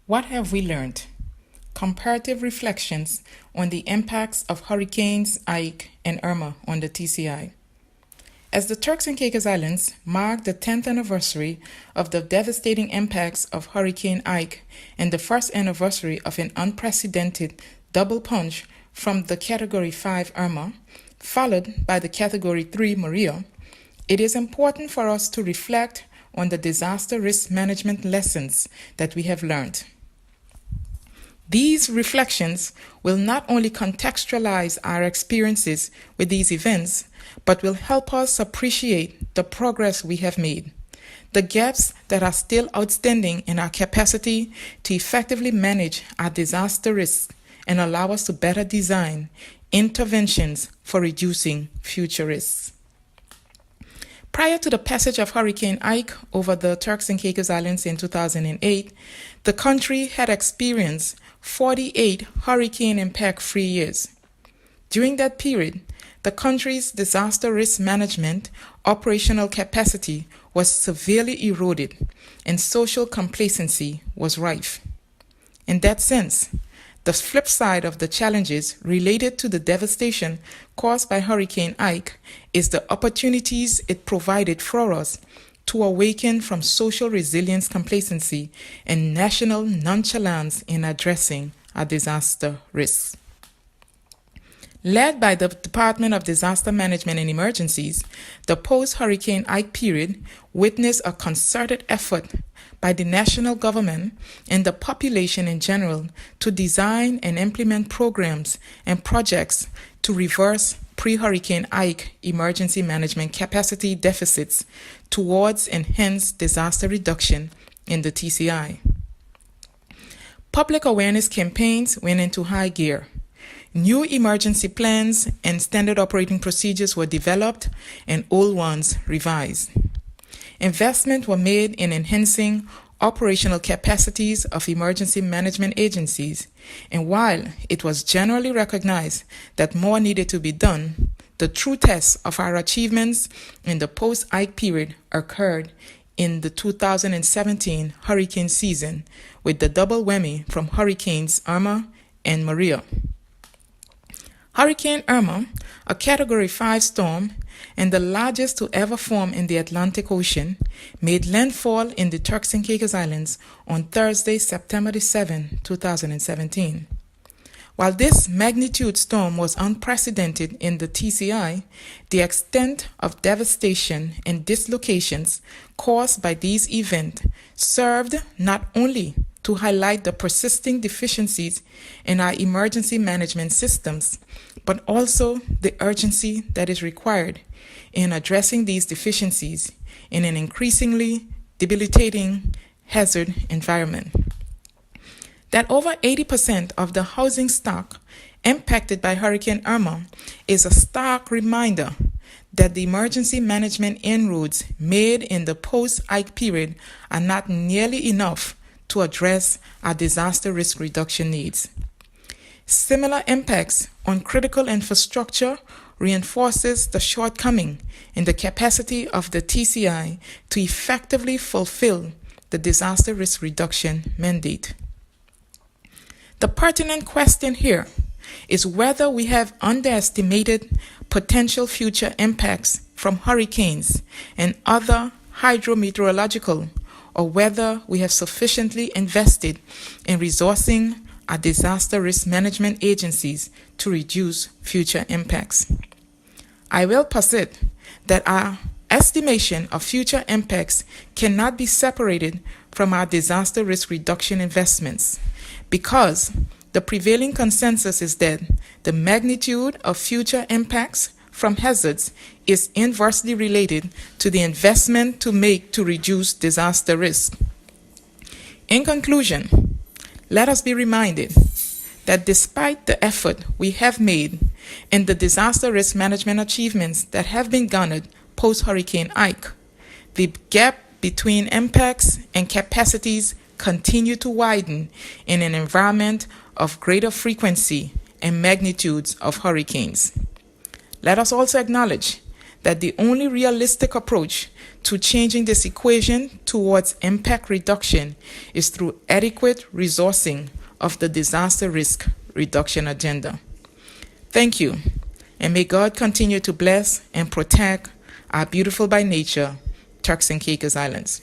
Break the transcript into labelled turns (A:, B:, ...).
A: What have we learned? Comparative reflections on the impacts of Hurricanes Ike and Irma on the TCI. As the Turks and Caicos Islands mark the 10th anniversary of the devastating impacts of Hurricane Ike and the first anniversary of an unprecedented double punch from the Category 5 Irma, followed by the Category 3 Maria, it is important for us to reflect on the disaster risk management lessons that we have learned. These reflections will not only contextualize our experiences with these events, but will help us appreciate the progress we have made, the gaps that are still outstanding in our capacity to effectively manage our disaster risks, and allow us to better design interventions for reducing future risks. Prior to the passage of Hurricane Ike over the Turks and Caicos Islands in 2008, the country had experienced 48 hurricane impact-free years. During that period, the country's disaster risk management operational capacity was severely eroded and social complacency was rife. In that sense, the flip side of the challenges related to the devastation caused by Hurricane Ike is the opportunities it provided for us to awaken from social resilience complacency and national nonchalance in addressing our disaster risks. Led by the Department of Disaster Management and Emergencies, the post-Hurricane Ike period witnessed a concerted effort by the national government and the population in general to design and implement programs and projects to reverse pre-Hurricane Ike emergency management capacity deficits towards enhanced disaster reduction in the TCI. Public awareness campaigns went into high gear. New emergency plans and standard operating procedures were developed and old ones revised. Investments were made in enhancing operational capacities of emergency management agencies, and while it was generally recognized that more needed to be done, the true test of our achievements in the post-Ike period occurred in the 2017 hurricane season with the double whammy from Hurricanes Irma and Maria. Hurricane Irma, a Category 5 storm and the largest to ever form in the Atlantic Ocean, made landfall in the Turks and Caicos Islands on Thursday, September 7, 2017. While this magnitude storm was unprecedented in the TCI, the extent of devastation and dislocations caused by these events served not only to highlight the persisting deficiencies in our emergency management systems, but also the urgency that is required in addressing these deficiencies in an increasingly debilitating hazard environment. That over 80% of the housing stock impacted by Hurricane Irma is a stark reminder that the emergency management inroads made in the post-Ike period are not nearly enough to address our disaster risk reduction needs. Similar impacts on critical infrastructure reinforces the shortcoming in the capacity of the TCI to effectively fulfill the disaster risk reduction mandate. The pertinent question here is whether we have underestimated potential future impacts from hurricanes and other hydrometeorological, or whether we have sufficiently invested in resourcing our disaster risk management agencies to reduce future impacts. I will posit that our estimation of future impacts cannot be separated from our disaster risk reduction investments, because the prevailing consensus is that the magnitude of future impacts from hazards is inversely related to the investment to make to reduce disaster risk. In conclusion, let us be reminded that despite the effort we have made and the disaster risk management achievements that have been garnered post-Hurricane Ike, the gap between impacts and capacities continue to widen in an environment of greater frequency and magnitudes of hurricanes. Let us also acknowledge that the only realistic approach to changing this equation towards impact reduction is through adequate resourcing of the disaster risk reduction agenda. Thank you, and may God continue to bless and protect our beautiful by nature Turks and Caicos Islands.